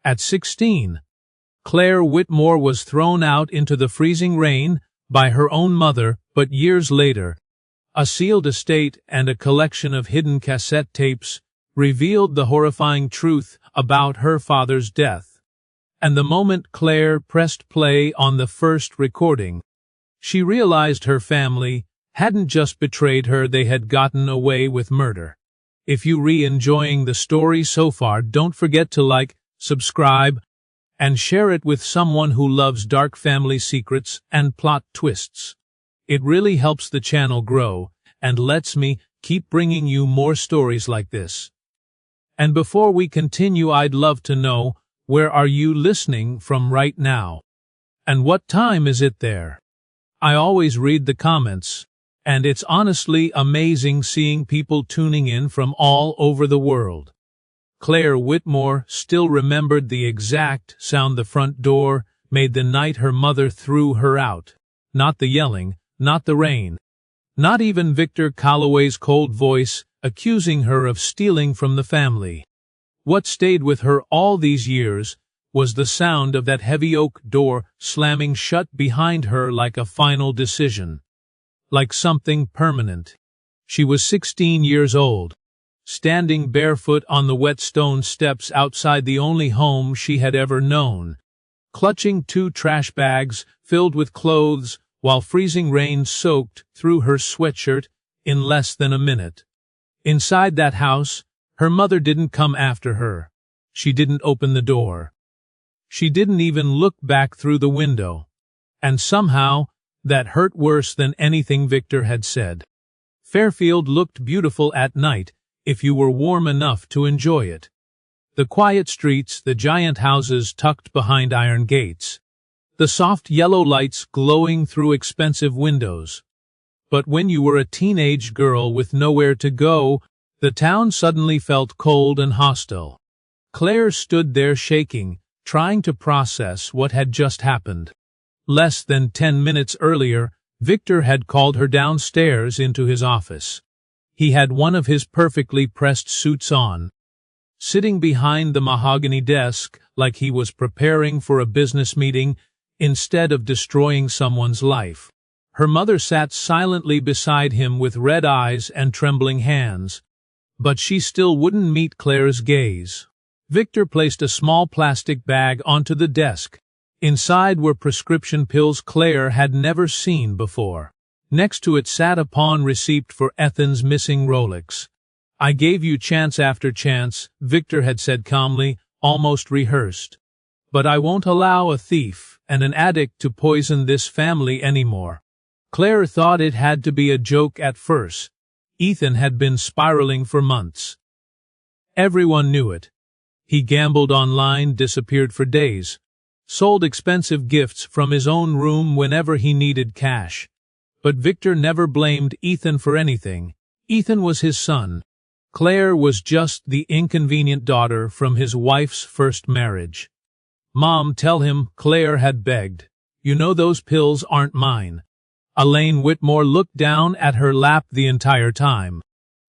At 16, Claire Whitmore was thrown out into the freezing rain by her own mother, but years later, a sealed estate and a collection of hidden cassette tapes revealed the horrifying truth about her father's death. And the moment Claire pressed play on the first recording, she realized her family hadn't just betrayed her, they had gotten away with murder. If you're enjoying the story so far, don't forget to like, subscribe, and share it with someone who loves dark family secrets and plot twists. It really helps the channel grow and lets me keep bringing you more stories like this. And before we continue, I'd love to know, where are you listening from right now? And what time is it there? I always read the comments, and it's honestly amazing seeing people tuning in from all over the world. Claire Whitmore still remembered the exact sound the front door made the night her mother threw her out. Not the yelling, not the rain, not even Victor Calloway's cold voice accusing her of stealing from the family. What stayed with her all these years was the sound of that heavy oak door slamming shut behind her like a final decision, like something permanent. She was 16 years old, standing barefoot on the wet stone steps outside the only home she had ever known, clutching 2 trash bags filled with clothes while freezing rain soaked through her sweatshirt in less than a minute. Inside that house, her mother didn't come after her. She didn't open the door. She didn't even look back through the window. And somehow, that hurt worse than anything Victor had said. Fairfield looked beautiful at night, if you were warm enough to enjoy it. The quiet streets, the giant houses tucked behind iron gates, the soft yellow lights glowing through expensive windows. But when you were a teenage girl with nowhere to go, the town suddenly felt cold and hostile. Claire stood there shaking, trying to process what had just happened. Less than 10 minutes earlier, Victor had called her downstairs into his office. He had one of his perfectly pressed suits on, sitting behind the mahogany desk like he was preparing for a business meeting instead of destroying someone's life. Her mother sat silently beside him with red eyes and trembling hands, but she still wouldn't meet Claire's gaze. Victor placed a small plastic bag onto the desk. Inside were prescription pills Claire had never seen before. Next to it sat a pawn receipt for Ethan's missing Rolex. "I gave you chance after chance," Victor had said calmly, almost rehearsed. "But I won't allow a thief and an addict to poison this family anymore." Claire thought it had to be a joke at first. Ethan had been spiraling for months. Everyone knew it. He gambled online, disappeared for days, sold expensive gifts from his own room whenever he needed cash. But Victor never blamed Ethan for anything. Ethan was his son. Claire was just the inconvenient daughter from his wife's first marriage. "Mom, tell him," Claire had begged. "You know those pills aren't mine." Elaine Whitmore looked down at her lap the entire time.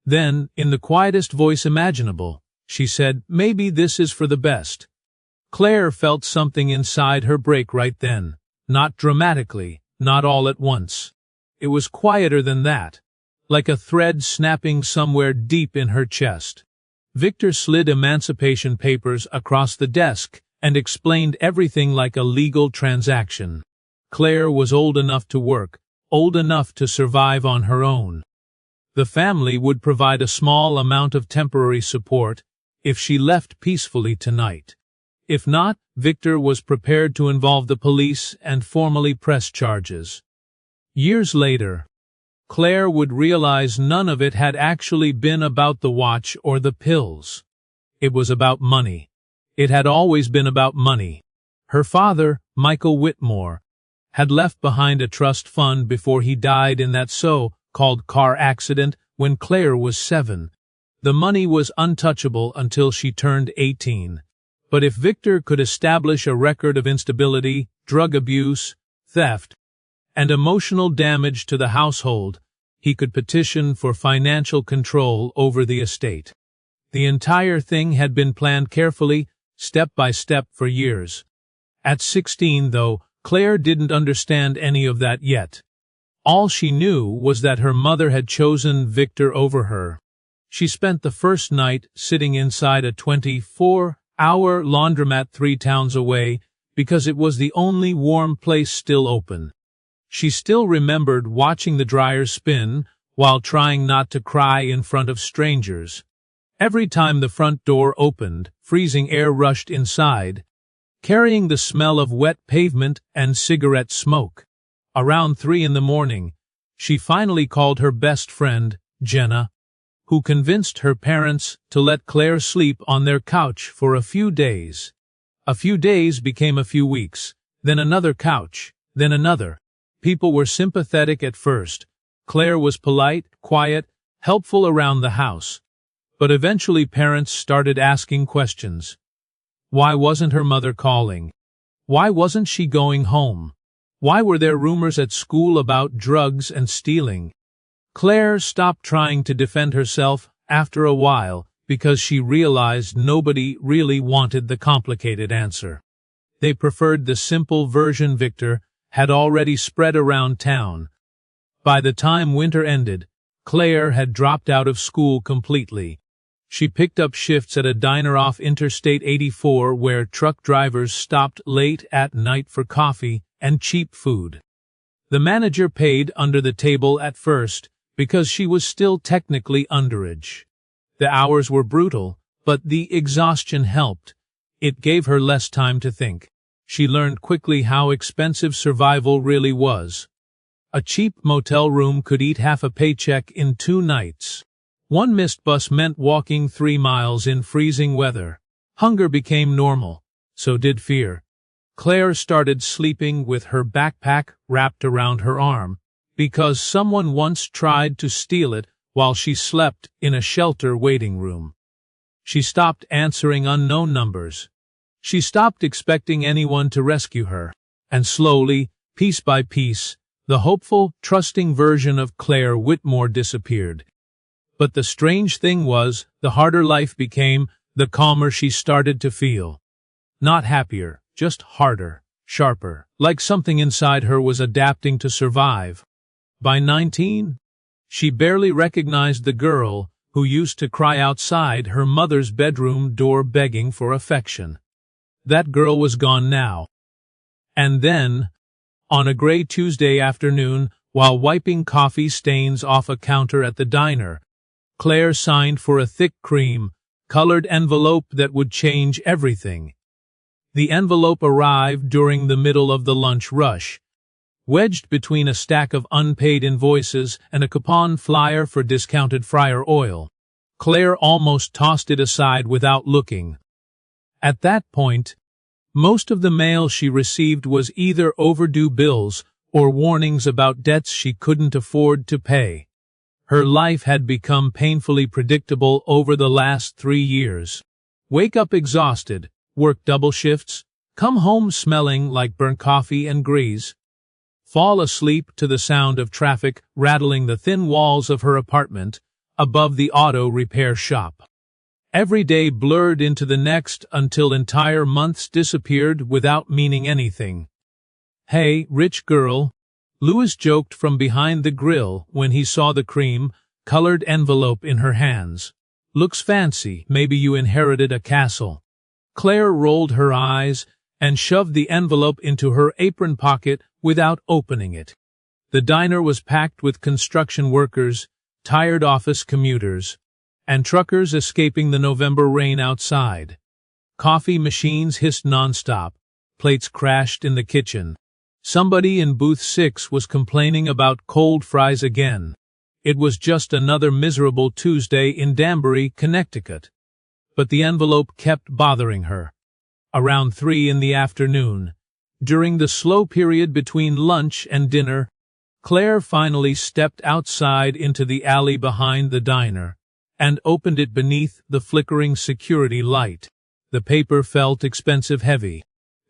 Then, in the quietest voice imaginable, she said, "Maybe this is for the best." Claire felt something inside her break right then. Not dramatically, not all at once. It was quieter than that, like a thread snapping somewhere deep in her chest. Victor slid emancipation papers across the desk and explained everything like a legal transaction. Claire was old enough to work, old enough to survive on her own. The family would provide a small amount of temporary support if she left peacefully tonight. If not, Victor was prepared to involve the police and formally press charges. Years later, Claire would realize none of it had actually been about the watch or the pills. It was about money. It had always been about money. Her father, Michael Whitmore, had left behind a trust fund before he died in that so-called car accident when Claire was 7. The money was untouchable until she turned 18. But if Victor could establish a record of instability, drug abuse, theft, and emotional damage to the household, he could petition for financial control over the estate. The entire thing had been planned carefully, step by step for years. At 16, though, Claire didn't understand any of that yet. All she knew was that her mother had chosen Victor over her. She spent the first night sitting inside a 24-hour laundromat 3 towns away because it was the only warm place still open. She still remembered watching the dryers spin while trying not to cry in front of strangers. Every time the front door opened, freezing air rushed inside, carrying the smell of wet pavement and cigarette smoke. Around 3 in the morning, she finally called her best friend, Jenna, who convinced her parents to let Claire sleep on their couch for a few days. A few days became a few weeks, then another couch, then another. People were sympathetic at first. Claire was polite, quiet, helpful around the house. But eventually parents started asking questions. Why wasn't her mother calling? Why wasn't she going home? Why were there rumors at school about drugs and stealing? Claire stopped trying to defend herself after a while because she realized nobody really wanted the complicated answer. They preferred the simple version Victor had already spread around town. By the time winter ended, Claire had dropped out of school completely. She picked up shifts at a diner off Interstate 84 where truck drivers stopped late at night for coffee and cheap food. The manager paid under the table at first because she was still technically underage. The hours were brutal, but the exhaustion helped. It gave her less time to think. She learned quickly how expensive survival really was. A cheap motel room could eat half a paycheck in 2 nights. One missed bus meant walking 3 miles in freezing weather. Hunger became normal. So did fear. Claire started sleeping with her backpack wrapped around her arm, because someone once tried to steal it while she slept in a shelter waiting room. She stopped answering unknown numbers. She stopped expecting anyone to rescue her. And slowly, piece by piece, the hopeful, trusting version of Claire Whitmore disappeared. But the strange thing was, the harder life became, the calmer she started to feel. Not happier, just harder, sharper, like something inside her was adapting to survive. By 19, she barely recognized the girl who used to cry outside her mother's bedroom door begging for affection. That girl was gone now. And then, on a gray Tuesday afternoon, while wiping coffee stains off a counter at the diner, Claire signed for a thick cream-colored envelope that would change everything. The envelope arrived during the middle of the lunch rush, wedged between a stack of unpaid invoices and a coupon flyer for discounted fryer oil. Claire almost tossed it aside without looking. At that point, most of the mail she received was either overdue bills or warnings about debts she couldn't afford to pay. Her life had become painfully predictable over the last 3 years. Wake up exhausted, work double shifts, come home smelling like burnt coffee and grease, fall asleep to the sound of traffic rattling the thin walls of her apartment above the auto repair shop. Every day blurred into the next until entire months disappeared without meaning anything. "Hey, rich girl," Louis joked from behind the grill when he saw the cream-colored envelope in her hands. "Looks fancy, maybe you inherited a castle." Claire rolled her eyes and shoved the envelope into her apron pocket without opening it. The diner was packed with construction workers, tired office commuters, and truckers escaping the November rain outside. Coffee machines hissed nonstop. Plates crashed in the kitchen. Somebody in booth 6 was complaining about cold fries again. It was just another miserable Tuesday in Danbury, Connecticut. But the envelope kept bothering her. Around 3 in the afternoon, during the slow period between lunch and dinner, Claire finally stepped outside into the alley behind the diner and opened it beneath the flickering security light. The paper felt expensive heavy.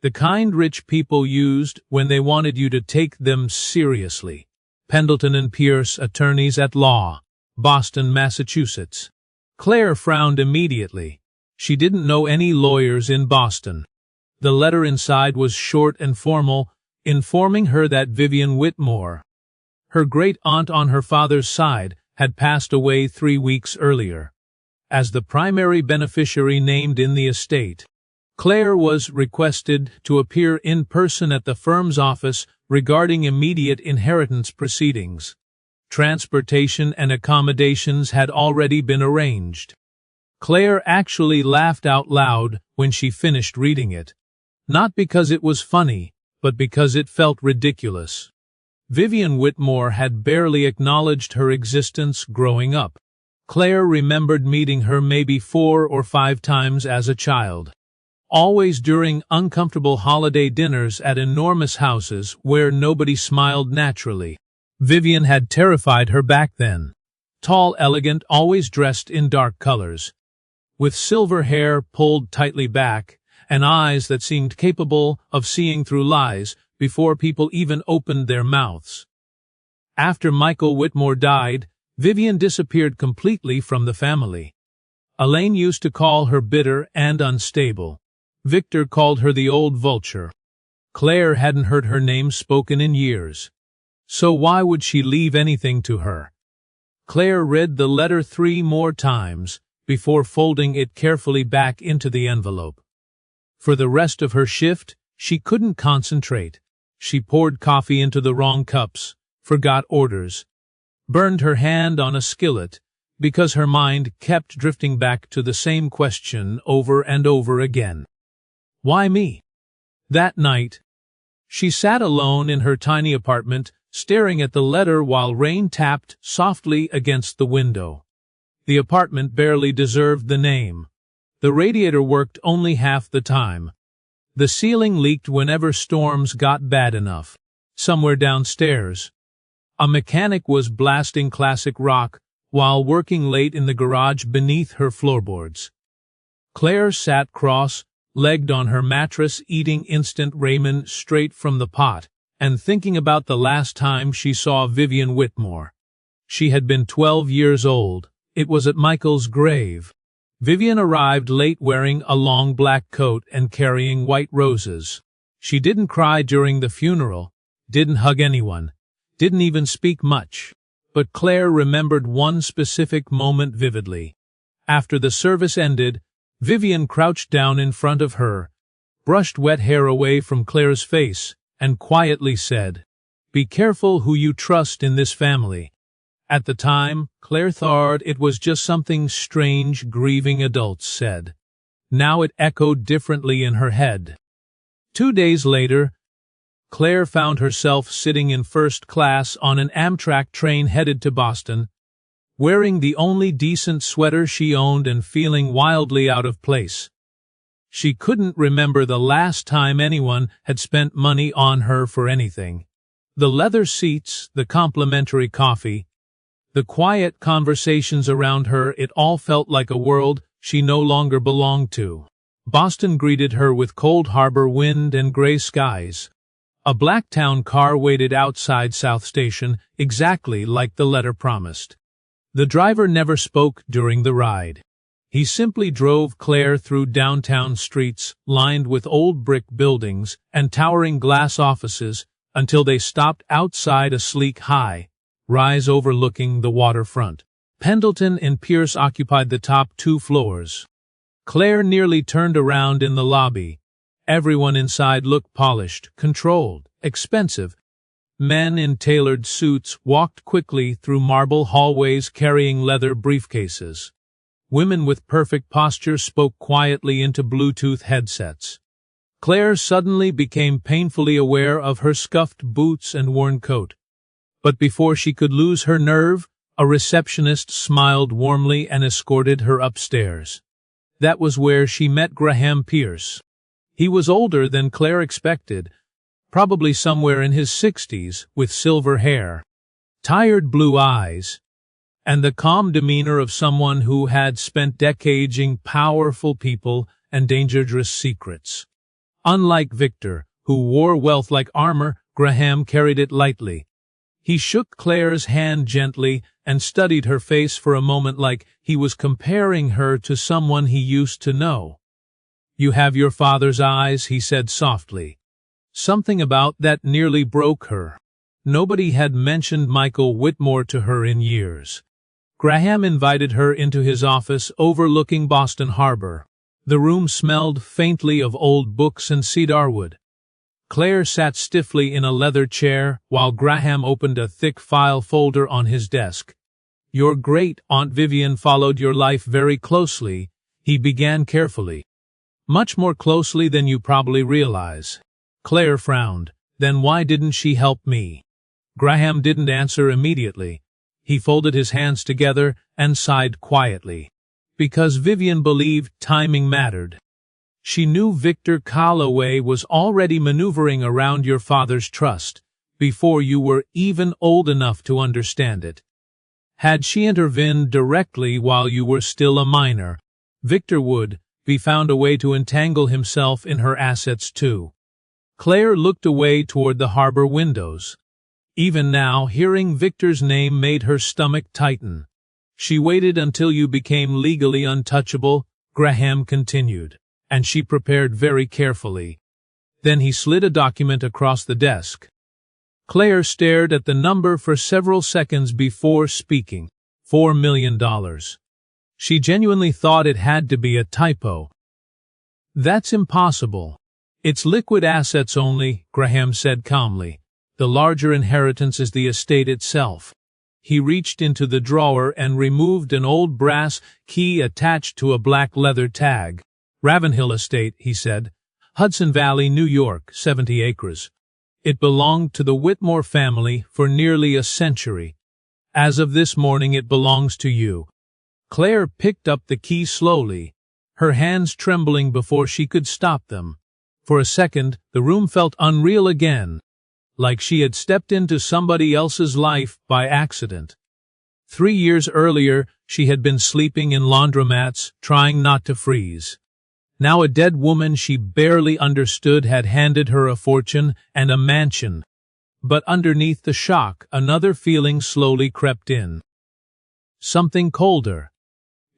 The kind rich people used when they wanted you to take them seriously. Pendleton and Pierce, attorneys at law, Boston, Massachusetts. Claire frowned immediately. She didn't know any lawyers in Boston. The letter inside was short and formal, informing her that Vivian Whitmore, her great-aunt on her father's side, had passed away 3 weeks earlier. As the primary beneficiary named in the estate, Claire was requested to appear in person at the firm's office regarding immediate inheritance proceedings. Transportation and accommodations had already been arranged. Claire actually laughed out loud when she finished reading it. Not because it was funny, but because it felt ridiculous. Vivian Whitmore had barely acknowledged her existence growing up. Claire remembered meeting her maybe 4 or 5 times as a child. Always during uncomfortable holiday dinners at enormous houses where nobody smiled naturally. Vivian had terrified her back then. Tall, elegant, always dressed in dark colors. With silver hair pulled tightly back, and eyes that seemed capable of seeing through lies before people even opened their mouths. After Michael Whitmore died, Vivian disappeared completely from the family. Elaine used to call her bitter and unstable. Victor called her the old vulture. Claire hadn't heard her name spoken in years. So why would she leave anything to her? Claire read the letter 3 more times before folding it carefully back into the envelope. For the rest of her shift, she couldn't concentrate. She poured coffee into the wrong cups, forgot orders, burned her hand on a skillet, because her mind kept drifting back to the same question over and over again. Why me? That night, she sat alone in her tiny apartment, staring at the letter while rain tapped softly against the window. The apartment barely deserved the name. The radiator worked only half the time. The ceiling leaked whenever storms got bad enough. Somewhere downstairs, a mechanic was blasting classic rock while working late in the garage beneath her floorboards. Claire sat cross-legged on her mattress eating instant ramen straight from the pot and thinking about the last time she saw Vivian Whitmore. She had been 12 years old. It was at Michael's grave. Vivian arrived late wearing a long black coat and carrying white roses. She didn't cry during the funeral, didn't hug anyone, didn't even speak much. But Claire remembered one specific moment vividly. After the service ended, Vivian crouched down in front of her, brushed wet hair away from Claire's face, and quietly said, "Be careful who you trust in this family." At the time, Claire thought it was just something strange grieving adults said. Now it echoed differently in her head. 2 days later, Claire found herself sitting in first class on an Amtrak train headed to Boston, wearing the only decent sweater she owned and feeling wildly out of place. She couldn't remember the last time anyone had spent money on her for anything. The leather seats, the complimentary coffee, the quiet conversations around her, it all felt like a world she no longer belonged to. Boston greeted her with cold harbor wind and gray skies. A black town car waited outside South Station, exactly like the letter promised. The driver never spoke during the ride. He simply drove Claire through downtown streets lined with old brick buildings and towering glass offices until they stopped outside a sleek high-rise overlooking the waterfront. Pendleton and Pierce occupied the top 2 floors. Claire nearly turned around in the lobby. Everyone inside looked polished, controlled, expensive. Men in tailored suits walked quickly through marble hallways carrying leather briefcases. Women with perfect posture spoke quietly into Bluetooth headsets. Claire suddenly became painfully aware of her scuffed boots and worn coat. But before she could lose her nerve, a receptionist smiled warmly and escorted her upstairs. That was where she met Graham Pierce. He was older than Claire expected, probably somewhere in his 60s, with silver hair, tired blue eyes, and the calm demeanor of someone who had spent decades in powerful people and dangerous secrets. Unlike Victor, who wore wealth like armor, Graham carried it lightly. He shook Claire's hand gently and studied her face for a moment like he was comparing her to someone he used to know. "You have your father's eyes," he said softly. Something about that nearly broke her. Nobody had mentioned Michael Whitmore to her in years. Graham invited her into his office overlooking Boston Harbor. The room smelled faintly of old books and cedarwood. Claire sat stiffly in a leather chair while Graham opened a thick file folder on his desk. "Your great-aunt Vivian followed your life very closely," he began carefully. "Much more closely than you probably realize." Claire frowned. "Then why didn't she help me?" Graham didn't answer immediately. He folded his hands together and sighed quietly. "Because Vivian believed timing mattered. She knew Victor Calloway was already maneuvering around your father's trust, before you were even old enough to understand it. Had she intervened directly while you were still a minor, Victor would be found a way to entangle himself in her assets too." Claire looked away toward the harbor windows. Even now, hearing Victor's name made her stomach tighten. "She waited until you became legally untouchable," Graham continued, "and she prepared very carefully." Then he slid a document across the desk. Claire stared at the number for several seconds before speaking. $4 million. She genuinely thought it had to be a typo. "That's impossible. It's liquid assets only," Graham said calmly. "The larger inheritance is the estate itself." He reached into the drawer and removed an old brass key attached to a black leather tag. "Ravenhill Estate," he said. "Hudson Valley, New York, 70 acres. It belonged to the Whitmore family for nearly a century. As of this morning it belongs to you." Claire picked up the key slowly, her hands trembling before she could stop them. For a second, the room felt unreal again, like she had stepped into somebody else's life by accident. 3 years earlier, she had been sleeping in laundromats, trying not to freeze. Now a dead woman she barely understood had handed her a fortune and a mansion. But underneath the shock, another feeling slowly crept in. Something colder.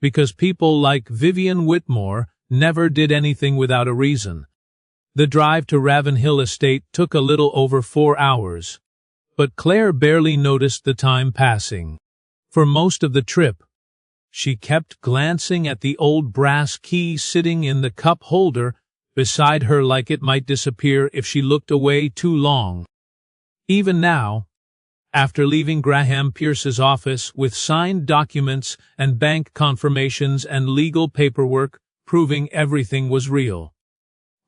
Because people like Vivian Whitmore never did anything without a reason. The drive to Ravenhill Estate took a little over 4 hours. But Claire barely noticed the time passing. For most of the trip, she kept glancing at the old brass key sitting in the cup holder beside her like it might disappear if she looked away too long. Even now, after leaving Graham Pierce's office with signed documents and bank confirmations and legal paperwork proving everything was real,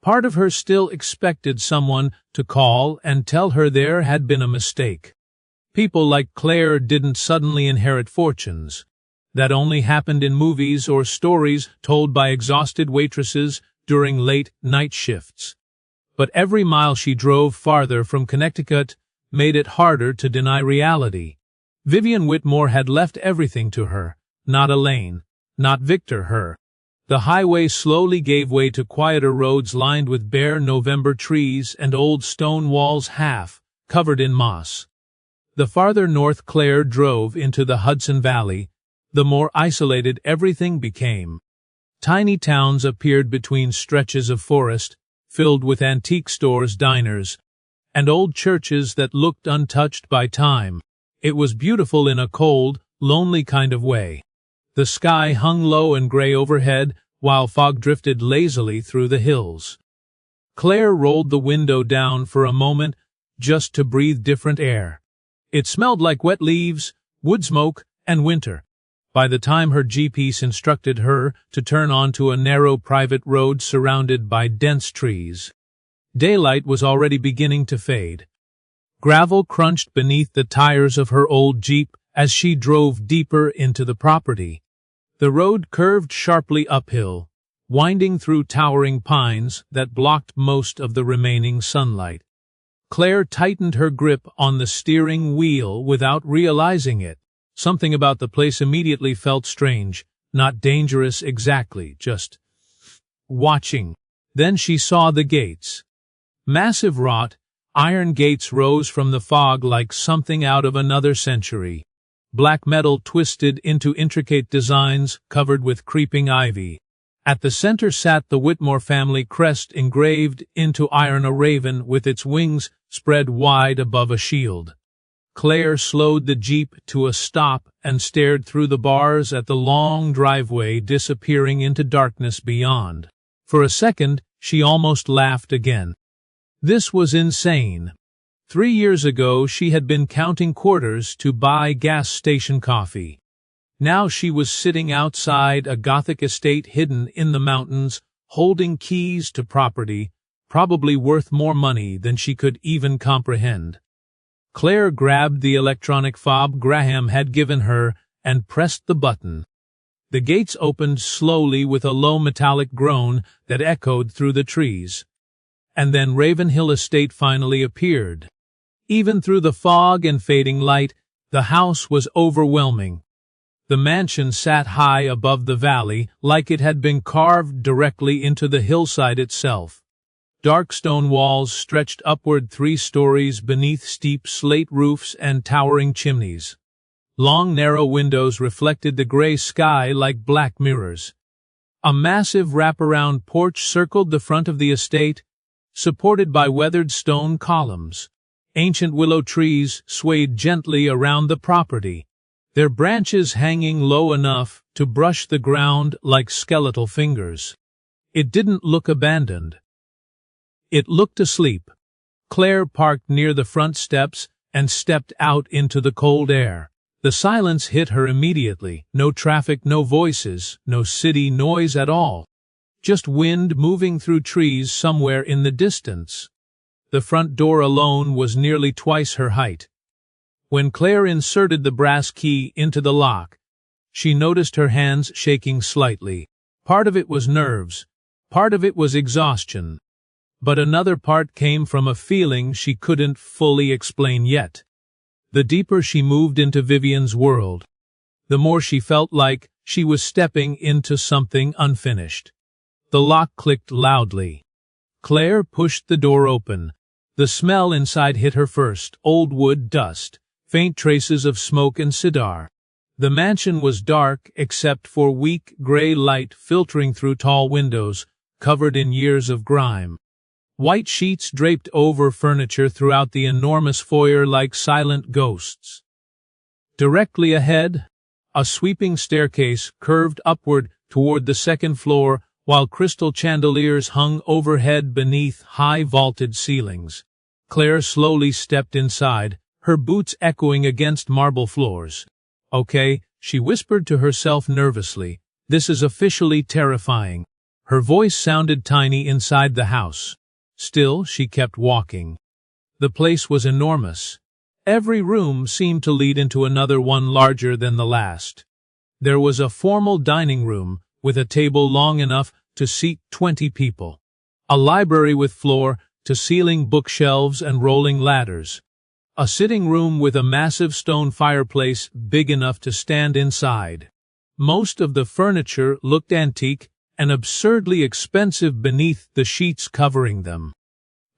part of her still expected someone to call and tell her there had been a mistake. People like Claire didn't suddenly inherit fortunes. That only happened in movies or stories told by exhausted waitresses during late night shifts. But every mile she drove farther from Connecticut made it harder to deny reality. Vivian Whitmore had left everything to her, not Elaine, not Victor her. The highway slowly gave way to quieter roads lined with bare November trees and old stone walls half covered in moss. The farther north Claire drove into the Hudson Valley, the more isolated everything became. Tiny towns appeared between stretches of forest, filled with antique stores, diners, and old churches that looked untouched by time. It was beautiful in a cold, lonely kind of way. The sky hung low and gray overhead, while fog drifted lazily through the hills. Claire rolled the window down for a moment, just to breathe different air. It smelled like wet leaves, wood smoke, and winter. By the time her GPS instructed her to turn onto a narrow private road surrounded by dense trees, daylight was already beginning to fade. Gravel crunched beneath the tires of her old Jeep as she drove deeper into the property. The road curved sharply uphill, winding through towering pines that blocked most of the remaining sunlight. Claire tightened her grip on the steering wheel without realizing it. Something about the place immediately felt strange, not dangerous exactly, just watching. Then she saw the gates. Massive wrought Iron gates rose from the fog like something out of another century. Black metal twisted into intricate designs covered with creeping ivy. At the center sat the Whitmore family crest engraved into iron, a raven with its wings spread wide above a shield. Claire slowed the jeep to a stop and stared through the bars at the long driveway disappearing into darkness beyond. For a second, she almost laughed again. This was insane. 3 years ago she had been counting quarters to buy gas station coffee. Now she was sitting outside a Gothic estate hidden in the mountains, holding keys to property, probably worth more money than she could even comprehend. Claire grabbed the electronic fob Graham had given her and pressed the button. The gates opened slowly with a low metallic groan that echoed through the trees. And then Ravenhill Estate finally appeared. Even through the fog and fading light, the house was overwhelming. The mansion sat high above the valley, like it had been carved directly into the hillside itself. Dark stone walls stretched upward 3 stories beneath steep slate roofs and towering chimneys. Long narrow windows reflected the gray sky like black mirrors. A massive wraparound porch circled the front of the estate, supported by weathered stone columns. Ancient willow trees swayed gently around the property, their branches hanging low enough to brush the ground like skeletal fingers. It didn't look abandoned. It looked asleep. Claire parked near the front steps and stepped out into the cold air. The silence hit her immediately. No traffic, no voices, no city noise at all. Just wind moving through trees somewhere in the distance. The front door alone was nearly twice her height. When Claire inserted the brass key into the lock, she noticed her hands shaking slightly. Part of it was nerves, part of it was exhaustion. But another part came from a feeling she couldn't fully explain yet. The deeper she moved into Vivian's world, the more she felt like she was stepping into something unfinished. The lock clicked loudly. Claire pushed the door open. The smell inside hit her first, old wood dust, faint traces of smoke and cedar. The mansion was dark except for weak gray light filtering through tall windows, covered in years of grime. White sheets draped over furniture throughout the enormous foyer like silent ghosts. Directly ahead, a sweeping staircase curved upward toward the second floor, while crystal chandeliers hung overhead beneath high vaulted ceilings. Claire slowly stepped inside, her boots echoing against marble floors. "Okay," she whispered to herself nervously. "This is officially terrifying." Her voice sounded tiny inside the house. Still, she kept walking. The place was enormous. Every room seemed to lead into another one larger than the last. There was a formal dining room, with a table long enough to seat 20 people. A library with floor-to-ceiling bookshelves and rolling ladders. A sitting room with a massive stone fireplace big enough to stand inside. Most of the furniture looked antique and absurdly expensive beneath the sheets covering them.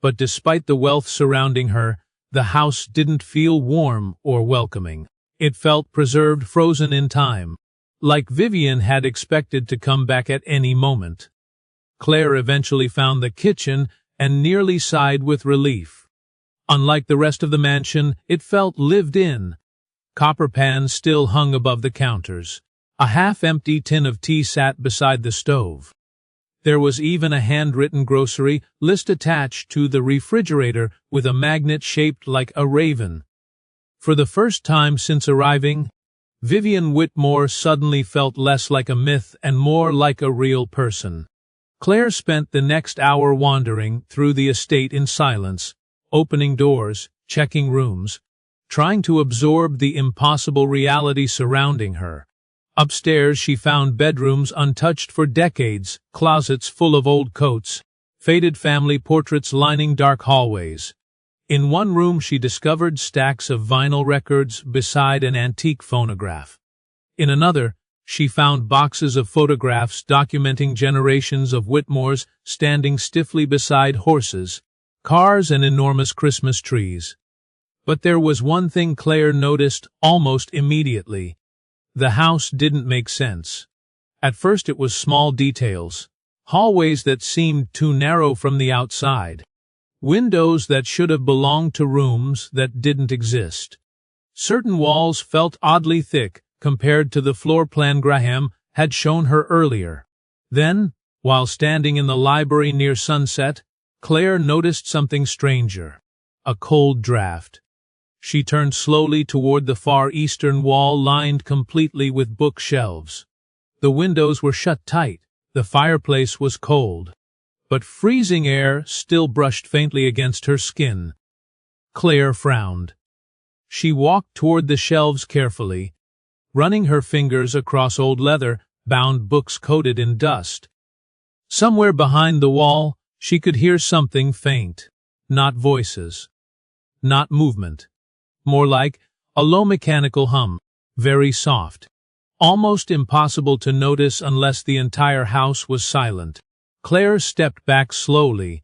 But despite the wealth surrounding her, the house didn't feel warm or welcoming. It felt preserved, frozen in time, like Vivian had expected to come back at any moment. Claire eventually found the kitchen and nearly sighed with relief. Unlike the rest of the mansion, it felt lived in. Copper pans still hung above the counters. A half-empty tin of tea sat beside the stove. There was even a handwritten grocery list attached to the refrigerator with a magnet shaped like a raven. For the first time since arriving, Vivian Whitmore suddenly felt less like a myth and more like a real person. Claire spent the next hour wandering through the estate in silence, opening doors, checking rooms, trying to absorb the impossible reality surrounding her. Upstairs she found bedrooms untouched for decades, closets full of old coats, faded family portraits lining dark hallways. In one room she discovered stacks of vinyl records beside an antique phonograph. In another, she found boxes of photographs documenting generations of Whitmores standing stiffly beside horses, cars and enormous Christmas trees. But there was one thing Claire noticed almost immediately. The house didn't make sense. At first it was small details. Hallways that seemed too narrow from the outside. Windows that should have belonged to rooms that didn't exist. Certain walls felt oddly thick compared to the floor plan Graham had shown her earlier. Then, while standing in the library near sunset, Claire noticed something stranger. A cold draft. She turned slowly toward the far eastern wall lined completely with bookshelves. The windows were shut tight, the fireplace was cold, but freezing air still brushed faintly against her skin. Claire frowned. She walked toward the shelves carefully, running her fingers across old leather-bound books coated in dust. Somewhere behind the wall, she could hear something faint. Not voices. Not movement. More like a low mechanical hum, very soft. Almost impossible to notice unless the entire house was silent. Claire stepped back slowly.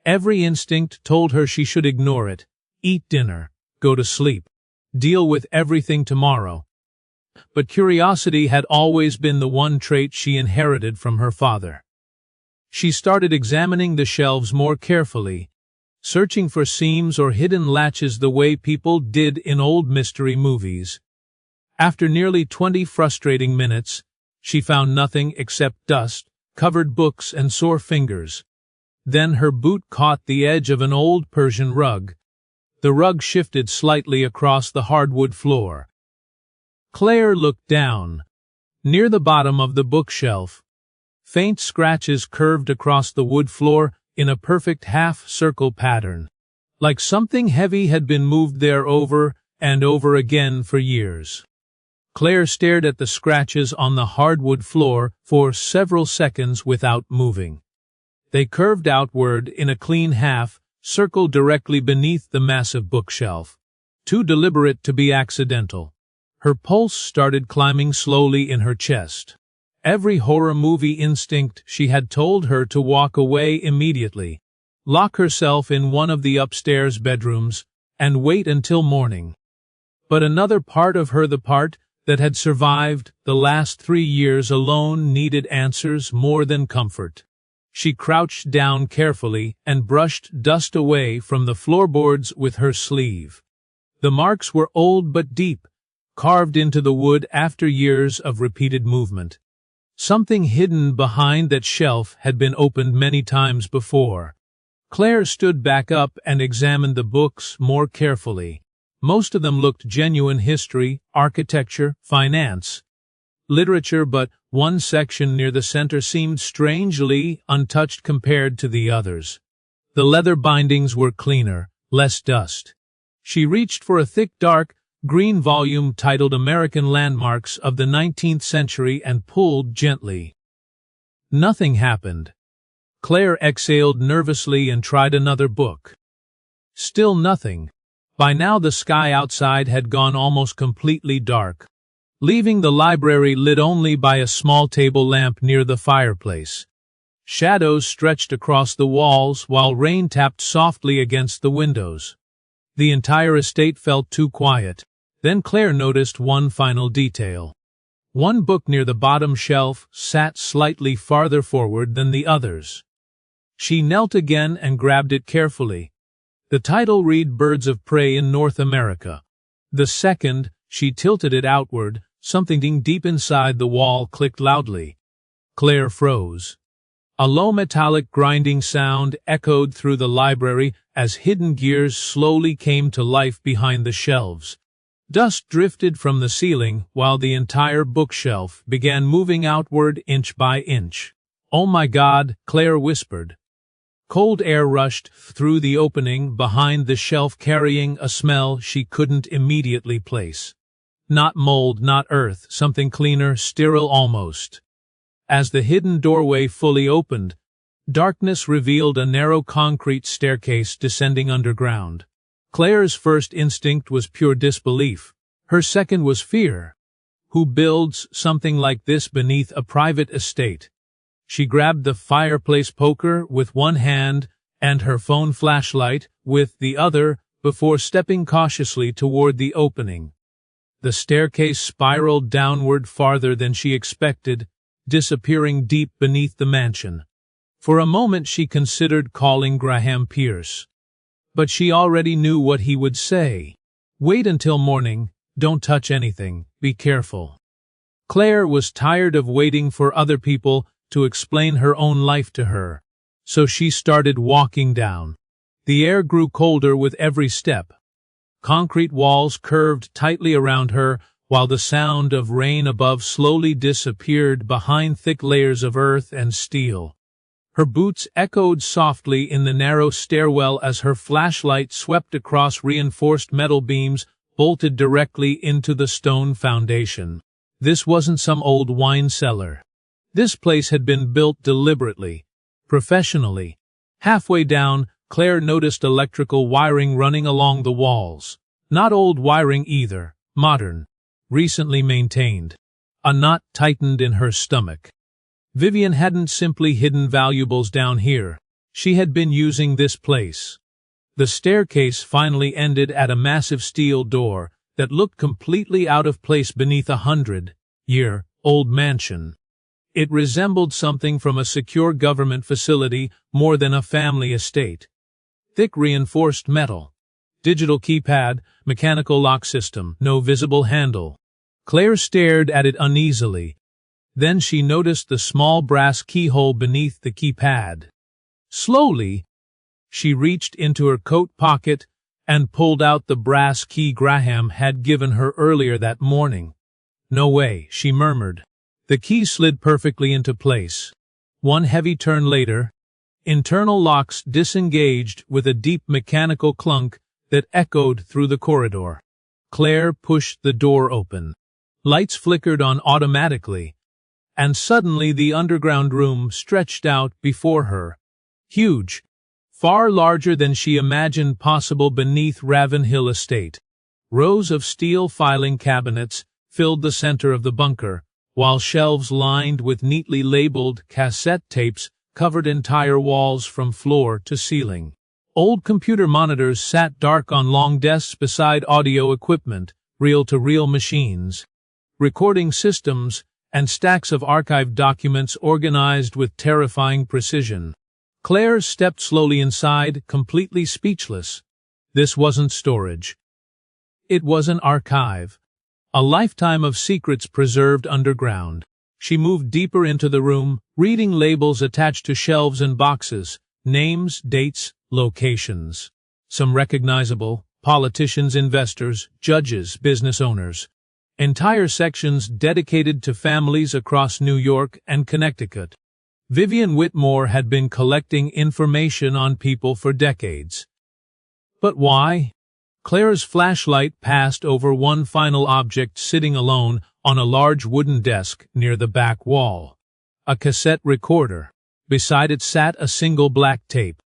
Every instinct told her she should ignore it. Eat dinner. Go to sleep. Deal with everything tomorrow. But curiosity had always been the one trait she inherited from her father. She started examining the shelves more carefully, searching for seams or hidden latches the way people did in old mystery movies. After nearly 20 frustrating minutes, she found nothing except dust, covered books, and sore fingers. Then her boot caught the edge of an old Persian rug. The rug shifted slightly across the hardwood floor. Claire looked down. Near the bottom of the bookshelf, faint scratches curved across the wood floor in a perfect half-circle pattern, like something heavy had been moved there over and over again for years. Claire stared at the scratches on the hardwood floor for several seconds without moving. They curved outward in a clean half-circle directly beneath the massive bookshelf, too deliberate to be accidental. Her pulse started climbing slowly in her chest. Every horror movie instinct she had told her to walk away immediately, lock herself in one of the upstairs bedrooms, and wait until morning. But another part of her, the part that had survived the last 3 years alone, needed answers more than comfort. She crouched down carefully and brushed dust away from the floorboards with her sleeve. The marks were old but deep, carved into the wood after years of repeated movement. Something hidden behind that shelf had been opened many times before. Claire stood back up and examined the books more carefully. Most of them looked genuine: history, architecture, finance, literature, but one section near the center seemed strangely untouched compared to the others. The leather bindings were cleaner, less dust. She reached for a thick, dark green volume titled American Landmarks of the 19th Century and pulled gently. Nothing happened. Claire exhaled nervously and tried another book. Still nothing. By now the sky outside had gone almost completely dark, leaving the library lit only by a small table lamp near the fireplace. Shadows stretched across the walls while rain tapped softly against the windows. The entire estate felt too quiet. Then Claire noticed one final detail. One book near the bottom shelf sat slightly farther forward than the others. She knelt again and grabbed it carefully. The title read Birds of Prey in North America. The second, she tilted it outward, something deep inside the wall clicked loudly. Claire froze. A low metallic grinding sound echoed through the library as hidden gears slowly came to life behind the shelves. Dust drifted from the ceiling while the entire bookshelf began moving outward inch by inch. "Oh my God," Claire whispered. Cold air rushed through the opening behind the shelf, carrying a smell she couldn't immediately place. Not mold, not earth, something cleaner, sterile almost. As the hidden doorway fully opened, darkness revealed a narrow concrete staircase descending underground. Claire's first instinct was pure disbelief. Her second was fear. Who builds something like this beneath a private estate? She grabbed the fireplace poker with one hand and her phone flashlight with the other before stepping cautiously toward the opening. The staircase spiraled downward farther than she expected, disappearing deep beneath the mansion. For a moment she considered calling Graham Pierce. But she already knew what he would say. Wait until morning, don't touch anything, be careful. Claire was tired of waiting for other people to explain her own life to her, so she started walking down. The air grew colder with every step. Concrete walls curved tightly around her, while the sound of rain above slowly disappeared behind thick layers of earth and steel. Her boots echoed softly in the narrow stairwell as her flashlight swept across reinforced metal beams bolted directly into the stone foundation. This wasn't some old wine cellar. This place had been built deliberately, professionally. Halfway down, Claire noticed electrical wiring running along the walls. Not old wiring either, modern, recently maintained. A knot tightened in her stomach. Vivian hadn't simply hidden valuables down here. She had been using this place. The staircase finally ended at a massive steel door that looked completely out of place beneath a 100-year-old mansion. It resembled something from a secure government facility more than a family estate. Thick reinforced metal. Digital keypad, mechanical lock system, no visible handle. Claire stared at it uneasily. Then she noticed the small brass keyhole beneath the keypad. Slowly, she reached into her coat pocket and pulled out the brass key Graham had given her earlier that morning. "No way," she murmured. The key slid perfectly into place. One heavy turn later, internal locks disengaged with a deep mechanical clunk that echoed through the corridor. Claire pushed the door open. Lights flickered on automatically, and suddenly the underground room stretched out before her. Huge, far larger than she imagined possible beneath Ravenhill Estate. Rows of steel filing cabinets filled the center of the bunker, while shelves lined with neatly labeled cassette tapes covered entire walls from floor to ceiling. Old computer monitors sat dark on long desks beside audio equipment, reel-to-reel machines, recording systems, and stacks of archived documents organized with terrifying precision. Claire stepped slowly inside, completely speechless. This wasn't storage. It was an archive. A lifetime of secrets preserved underground. She moved deeper into the room, reading labels attached to shelves and boxes, names, dates, locations. Some recognizable: politicians, investors, judges, business owners. Entire sections dedicated to families across New York and Connecticut. Vivian Whitmore had been collecting information on people for decades. But why? Claire's flashlight passed over one final object sitting alone on a large wooden desk near the back wall. A cassette recorder. Beside it sat a single black tape.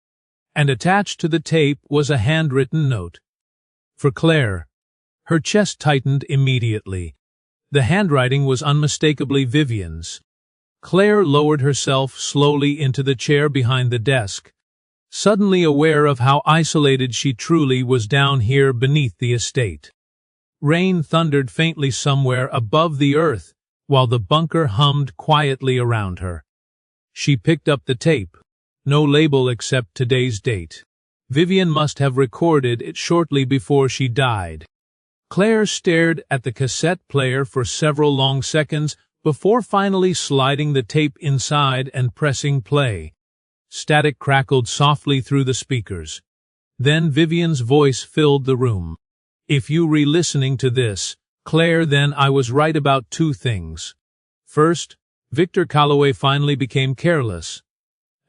And attached to the tape was a handwritten note. For Claire. Her chest tightened immediately. The handwriting was unmistakably Vivian's. Claire lowered herself slowly into the chair behind the desk, suddenly aware of how isolated she truly was down here beneath the estate. Rain thundered faintly somewhere above the earth, while the bunker hummed quietly around her. She picked up the tape. No label except today's date. Vivian must have recorded it shortly before she died. Claire stared at the cassette player for several long seconds before finally sliding the tape inside and pressing play. Static crackled softly through the speakers. Then Vivian's voice filled the room. "If you re-listening to this, Claire, then I was right about two things. First, Victor Calloway finally became careless.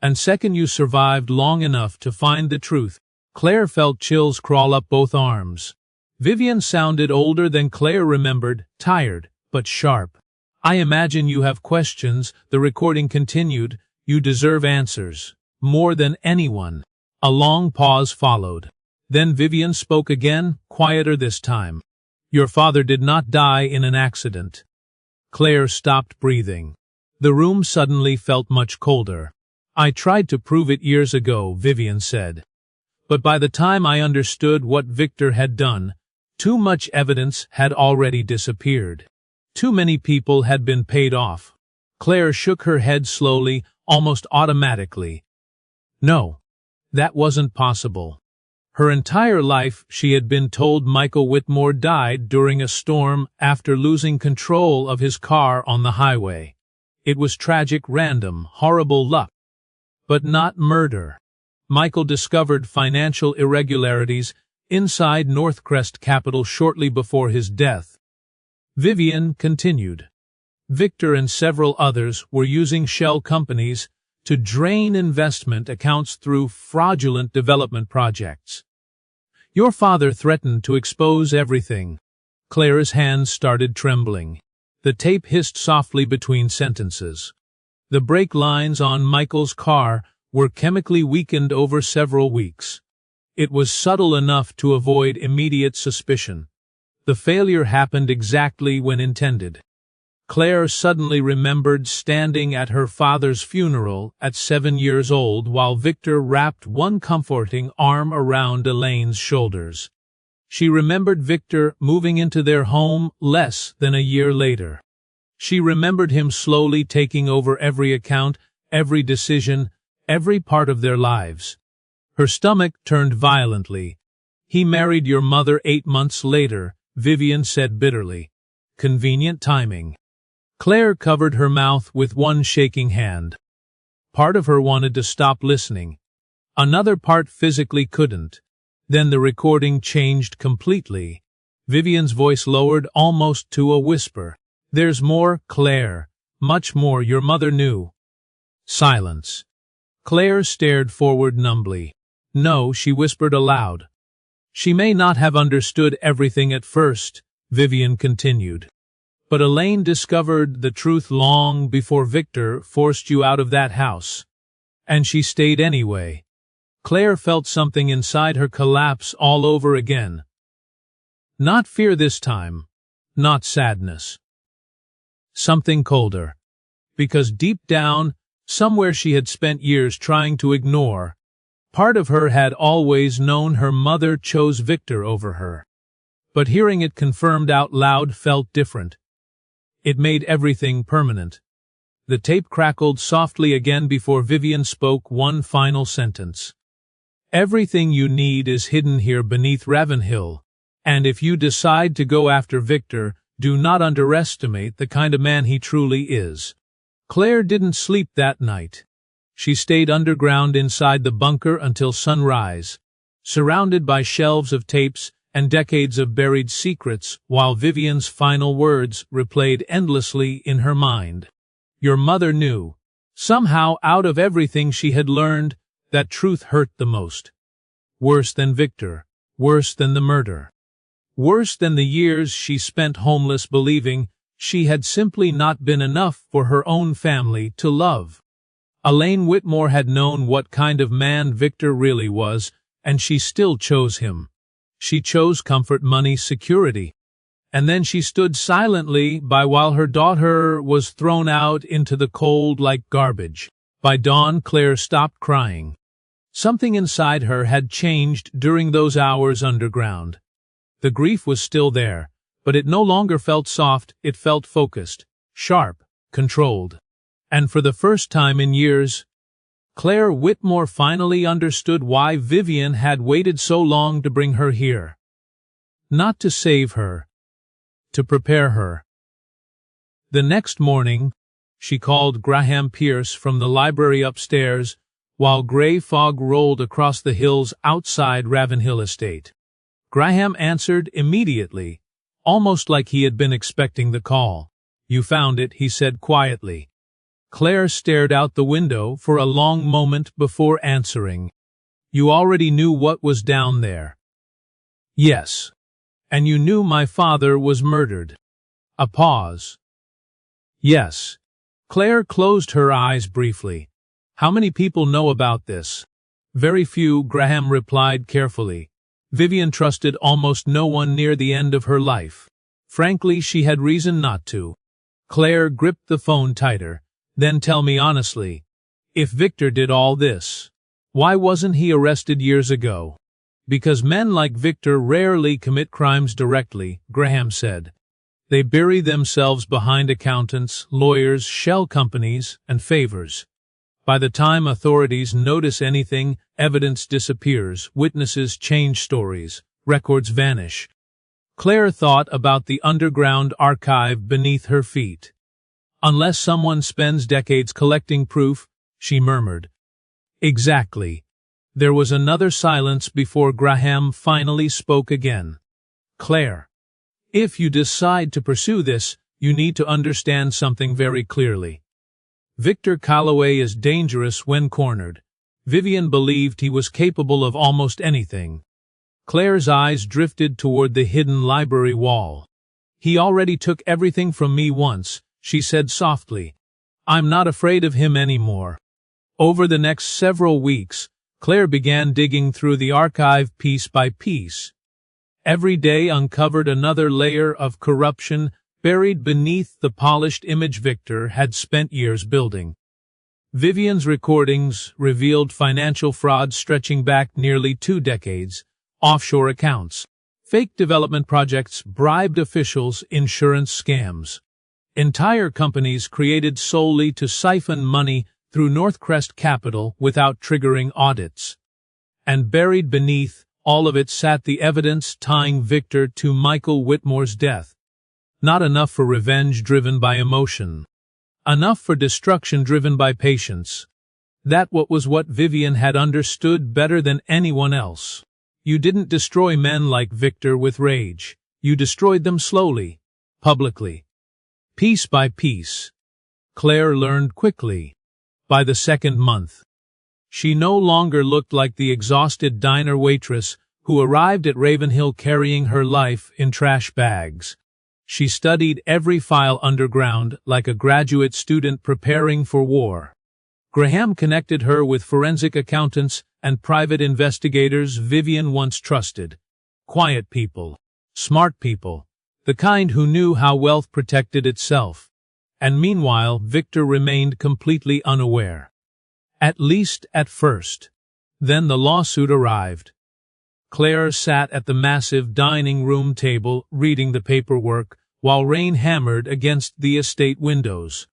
And second, you survived long enough to find the truth." Claire felt chills crawl up both arms. Vivian sounded older than Claire remembered, tired, but sharp. "I imagine you have questions," the recording continued. "You deserve answers. More than anyone." A long pause followed. Then Vivian spoke again, quieter this time. "Your father did not die in an accident." Claire stopped breathing. The room suddenly felt much colder. I tried to prove it years ago, Vivian said. But by the time I understood what Victor had done, too much evidence had already disappeared. Too many people had been paid off. Claire shook her head slowly, almost automatically. No, that wasn't possible. Her entire life she had been told Michael Whitmore died during a storm after losing control of his car on the highway. It was tragic, random, horrible luck. But not murder. Michael discovered financial irregularities inside Northcrest Capital shortly before his death. Vivian continued. Victor and several others were using shell companies to drain investment accounts through fraudulent development projects. Your father threatened to expose everything. Claire's hands started trembling. The tape hissed softly between sentences. The brake lines on Michael's car were chemically weakened over several weeks. It was subtle enough to avoid immediate suspicion. The failure happened exactly when intended. Claire suddenly remembered standing at her father's funeral at 7 years old while Victor wrapped one comforting arm around Elaine's shoulders. She remembered Victor moving into their home less than a year later. She remembered him slowly taking over every account, every decision, every part of their lives. Her stomach turned violently. He married your mother 8 months later, Vivian said bitterly. Convenient timing. Claire covered her mouth with one shaking hand. Part of her wanted to stop listening. Another part physically couldn't. Then the recording changed completely. Vivian's voice lowered almost to a whisper. There's more, Claire. Much more your mother knew. Silence. Claire stared forward numbly. No, she whispered aloud. She may not have understood everything at first, Vivian continued. But Elaine discovered the truth long before Victor forced you out of that house. And she stayed anyway. Claire felt something inside her collapse all over again. Not fear this time. Not sadness. Something colder. Because deep down, somewhere she had spent years trying to ignore, part of her had always known her mother chose Victor over her. But hearing it confirmed out loud felt different. It made everything permanent. The tape crackled softly again before Vivian spoke one final sentence. Everything you need is hidden here beneath Ravenhill, and if you decide to go after Victor, do not underestimate the kind of man he truly is. Claire didn't sleep that night. She stayed underground inside the bunker until sunrise, surrounded by shelves of tapes and decades of buried secrets, while Vivian's final words replayed endlessly in her mind. Your mother knew. Somehow, out of everything she had learned, that truth hurt the most. Worse than Victor. Worse than the murder. Worse than the years she spent homeless believing she had simply not been enough for her own family to love. Elaine Whitmore had known what kind of man Victor really was, and she still chose him. She chose comfort, money, security. And then she stood silently by while her daughter was thrown out into the cold like garbage. By dawn, Claire stopped crying. Something inside her had changed during those hours underground. The grief was still there, but it no longer felt soft, it felt focused, sharp, controlled. And for the first time in years, Claire Whitmore finally understood why Vivian had waited so long to bring her here. Not to save her, to prepare her. The next morning, she called Graham Pierce from the library upstairs, while gray fog rolled across the hills outside Ravenhill Estate. Graham answered immediately, almost like he had been expecting the call. You found it, he said quietly. Claire stared out the window for a long moment before answering. You already knew what was down there. Yes. And you knew my father was murdered. A pause. Yes. Claire closed her eyes briefly. How many people know about this? Very few, Graham replied carefully. Vivian trusted almost no one near the end of her life. Frankly, she had reason not to. Claire gripped the phone tighter. Then tell me honestly, If Victor did all this, why wasn't he arrested years ago? Because men like Victor rarely commit crimes directly, Graham said. They bury themselves behind accountants, lawyers, shell companies, and favors. By the time authorities notice anything, evidence disappears, witnesses change stories, records vanish. Claire thought about the underground archive beneath her feet. Unless someone spends decades collecting proof, she murmured. Exactly. There was another silence before Graham finally spoke again. Claire, if you decide to pursue this, you need to understand something very clearly. Victor Calloway is dangerous when cornered. Vivian believed he was capable of almost anything. Claire's eyes drifted toward the hidden library wall. He already took everything from me once, she said softly. I'm not afraid of him anymore. Over the next several weeks, Claire began digging through the archive piece by piece. Every day uncovered another layer of corruption buried beneath the polished image Victor had spent years building. Vivian's recordings revealed financial fraud stretching back nearly 2 decades, offshore accounts, fake development projects, bribed officials, insurance scams. Entire companies created solely to siphon money through Northcrest Capital without triggering audits. And buried beneath all of it sat the evidence tying Victor to Michael Whitmore's death. Not enough for revenge driven by emotion. Enough for destruction driven by patience. That was what Vivian had understood better than anyone else. You didn't destroy men like Victor with rage. You destroyed them slowly, publicly. Piece by piece. Claire learned quickly. By the second month, she no longer looked like the exhausted diner waitress who arrived at Ravenhill carrying her life in trash bags. She studied every file underground like a graduate student preparing for war. Graham connected her with forensic accountants and private investigators Vivian once trusted. Quiet people, smart people, the kind who knew how wealth protected itself. And meanwhile, Victor remained completely unaware. At least at first. Then the lawsuit arrived. Claire sat at the massive dining room table reading the paperwork while rain hammered against the estate windows.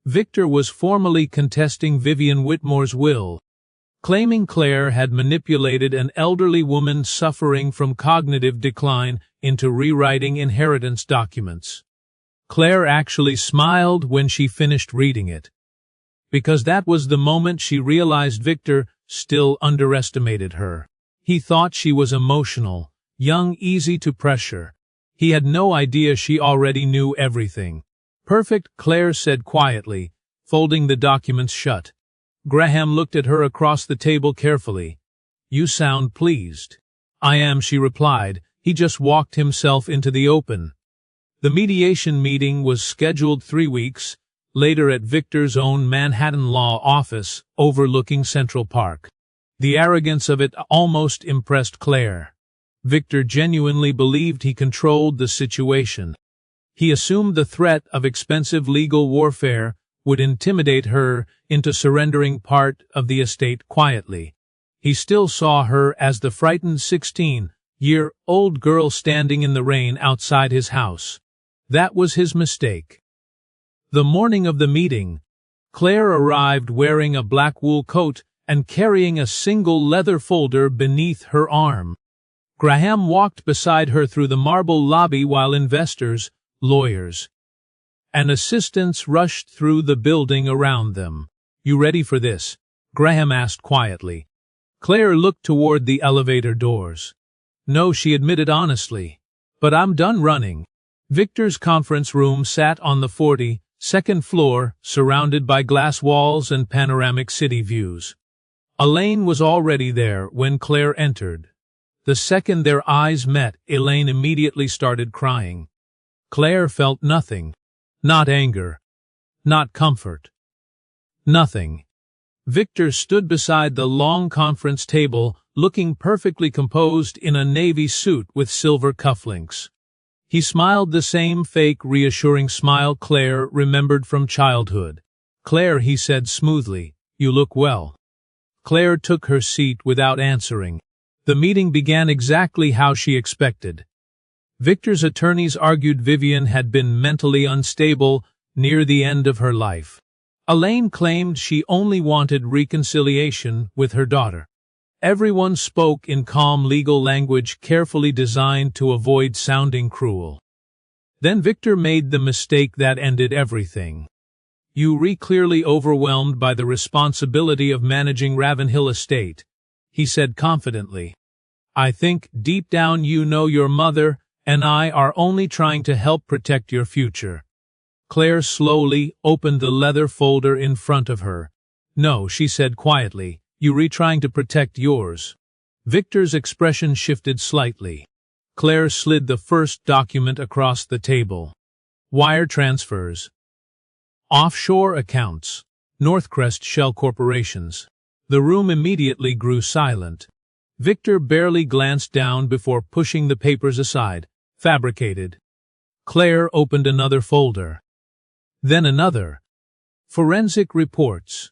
Victor was formally contesting Vivian Whitmore's will, claiming Claire had manipulated an elderly woman suffering from cognitive decline into rewriting inheritance documents. Claire actually smiled when she finished reading it, because that was the moment she realized Victor still underestimated her. He thought she was emotional, young, easy to pressure. He had no idea she already knew everything. Perfect, Claire said quietly, folding the documents shut. Graham looked at her across the table carefully. You sound pleased. I am, she replied. He just walked himself into the open. The mediation meeting was scheduled 3 weeks later at Victor's own Manhattan law office overlooking Central Park. The arrogance of it almost impressed Claire. Victor genuinely believed he controlled the situation. He assumed the threat of expensive legal warfare would intimidate her into surrendering part of the estate quietly. He still saw her as the frightened 16-year-old girl standing in the rain outside his house. That was his mistake. The morning of the meeting, Claire arrived wearing a black wool coat and carrying a single leather folder beneath her arm. Graham walked beside her through the marble lobby while investors, lawyers, and assistants rushed through the building around them. You ready for this? Graham asked quietly. Claire looked toward the elevator doors. No, she admitted honestly. But I'm done running. Victor's conference room sat on the 42nd floor, surrounded by glass walls and panoramic city views. Elaine was already there when Claire entered. The second their eyes met, Elaine immediately started crying. Claire felt nothing. Not anger. Not comfort. Nothing. Victor stood beside the long conference table, looking perfectly composed in a navy suit with silver cufflinks. He smiled the same fake, reassuring smile Claire remembered from childhood. Claire, he said smoothly, You look well." Claire took her seat without answering. The meeting began exactly how she expected. Victor's attorneys argued Vivian had been mentally unstable near the end of her life. Elaine claimed she only wanted reconciliation with her daughter. Everyone spoke in calm legal language carefully designed to avoid sounding cruel. Then Victor made the mistake that ended everything. "You were clearly overwhelmed by the responsibility of managing Ravenhill Estate," he said confidently. "I think deep down you know your mother and I are only trying to help protect your future." Claire slowly opened the leather folder in front of her. "No," she said quietly, "you were trying to protect yours." Victor's expression shifted slightly. Claire slid the first document across the table. "Wire transfers. Offshore accounts. Northcrest Shell Corporations." The room immediately grew silent. Victor barely glanced down before pushing the papers aside. "Fabricated." Claire opened another folder. Then another. Forensic reports.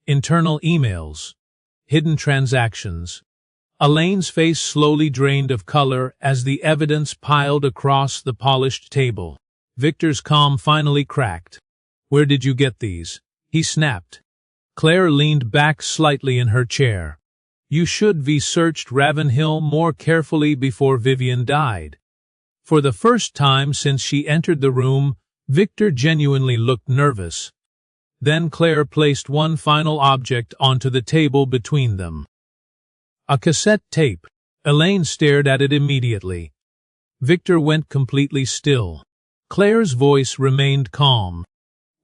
Internal emails. Hidden transactions. Elaine's face slowly drained of color as the evidence piled across the polished table. Victor's calm finally cracked. "Where did you get these?" he snapped. Claire leaned back slightly in her chair. "You should have searched Ravenhill more carefully before Vivian died." For the first time since she entered the room, Victor genuinely looked nervous. Then Claire placed one final object onto the table between them. A cassette tape. Elaine stared at it immediately. Victor went completely still. Claire's voice remained calm.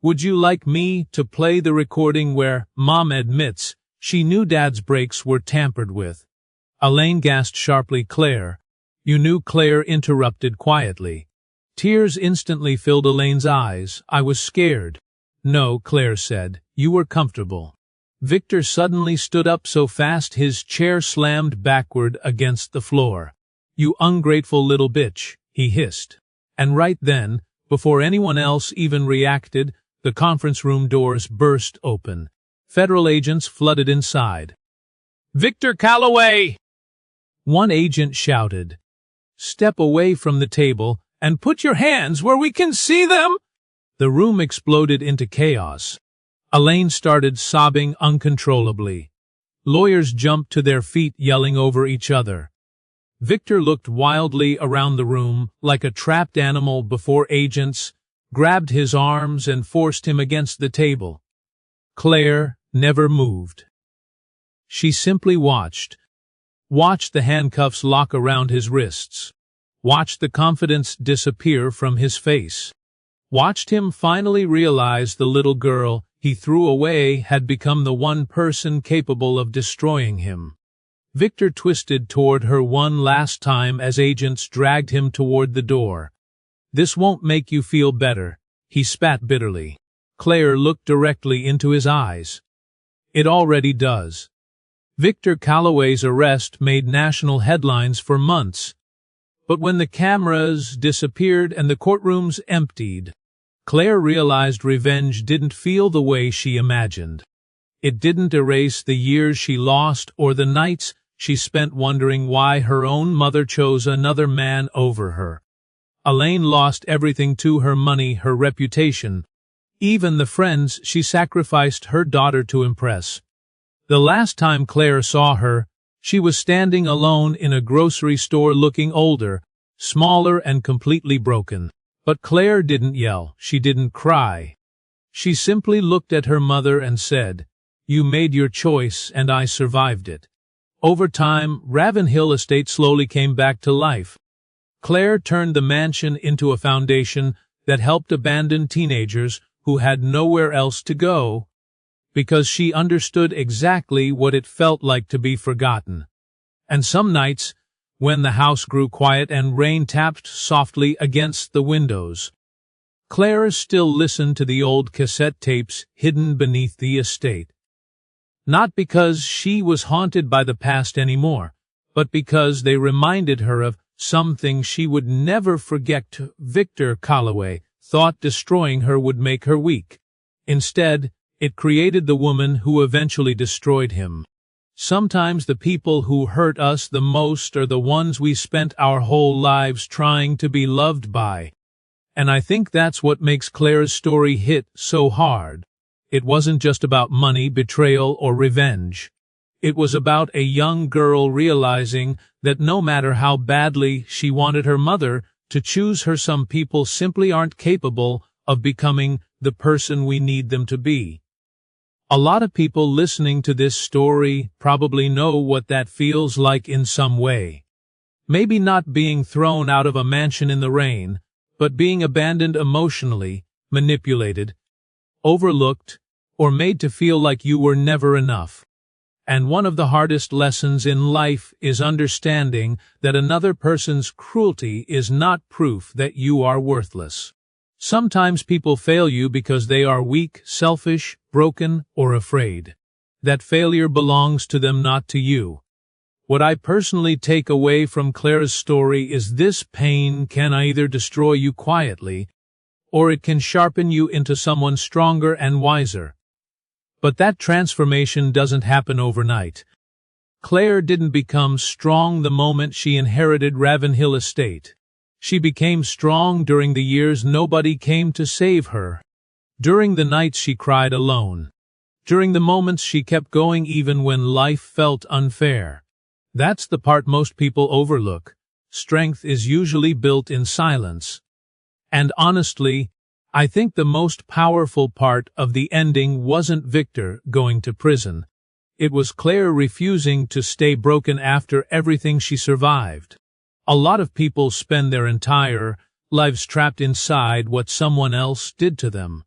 "Would you like me to play the recording where Mom admits she knew Dad's brakes were tampered with?" Elaine gasped sharply. "Claire." "You knew?" Claire interrupted quietly. Tears instantly filled Elaine's eyes. "I was scared." "No," Claire said. "You were comfortable." Victor suddenly stood up so fast his chair slammed backward against the floor. "You ungrateful little bitch," he hissed. And right then, before anyone else even reacted, the conference room doors burst open. Federal agents flooded inside. "Victor Calloway!" One agent shouted. "Step away from the table and put your hands where we can see them!" The room exploded into chaos. Elaine started sobbing uncontrollably. Lawyers jumped to their feet yelling over each other. Victor looked wildly around the room like a trapped animal before agents grabbed his arms and forced him against the table. Claire never moved. She simply watched the handcuffs lock around his wrists, watched the confidence disappear from his face, watched him finally realize the little girl he threw away had become the one person capable of destroying him. Victor twisted toward her one last time as agents dragged him toward the door. "This won't make you feel better," he spat bitterly. Claire looked directly into his eyes. "It already does." Victor Calloway's arrest made national headlines for months. But when the cameras disappeared and the courtrooms emptied, Claire realized revenge didn't feel the way she imagined. It didn't erase the years she lost or the nights she spent wondering why her own mother chose another man over her. Elaine lost everything too: her money, her reputation, even the friends she sacrificed her daughter to impress. The last time Claire saw her, she was standing alone in a grocery store looking older, smaller and completely broken. But Claire didn't yell, she didn't cry. She simply looked at her mother and said, "You made your choice and I survived it." Over time, Ravenhill Estate slowly came back to life. Claire turned the mansion into a foundation that helped abandoned teenagers who had nowhere else to go, because she understood exactly what it felt like to be forgotten. And some nights, when the house grew quiet and rain tapped softly against the windows, Claire still listened to the old cassette tapes hidden beneath the estate. Not because she was haunted by the past anymore, but because they reminded her of something she would never forget. Victor Calloway thought destroying her would make her weak. Instead, It created the woman who eventually destroyed him. Sometimes the people who hurt us the most are the ones we spent our whole lives trying to be loved by. And I think that's what makes Claire's story hit so hard. It wasn't just about money, betrayal, or revenge. It was about a young girl realizing that no matter how badly she wanted her mother to choose her, some people simply aren't capable of becoming the person we need them to be. A lot of people listening to this story probably know what that feels like in some way. Maybe not being thrown out of a mansion in the rain, but being abandoned emotionally, manipulated, overlooked, or made to feel like you were never enough. And one of the hardest lessons in life is understanding that another person's cruelty is not proof that you are worthless. Sometimes people fail you because they are weak, selfish, broken, or afraid. That failure belongs to them, not to you. What I personally take away from Claire's story is this: pain can either destroy you quietly, or it can sharpen you into someone stronger and wiser. But that transformation doesn't happen overnight. Claire didn't become strong the moment she inherited Ravenhill Estate. She became strong during the years nobody came to save her. During the nights she cried alone. During the moments she kept going even when life felt unfair. That's the part most people overlook. Strength is usually built in silence. And honestly, I think the most powerful part of the ending wasn't Victor going to prison. It was Claire refusing to stay broken after everything she survived. A lot of people spend their entire lives trapped inside what someone else did to them.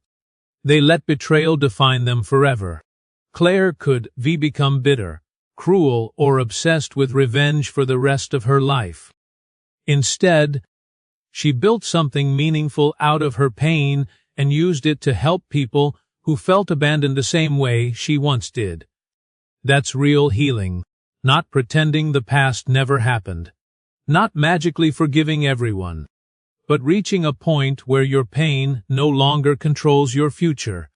They let betrayal define them forever. Claire could become bitter, cruel, or obsessed with revenge for the rest of her life. Instead, she built something meaningful out of her pain and used it to help people who felt abandoned the same way she once did. That's real healing, not pretending the past never happened. Not magically forgiving everyone, but reaching a point where your pain no longer controls your future.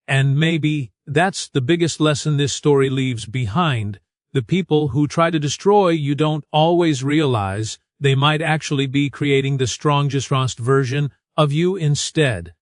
And maybe that's the biggest lesson this story leaves behind. The people who try to destroy you don't always realize they might actually be creating the strongest version of you instead.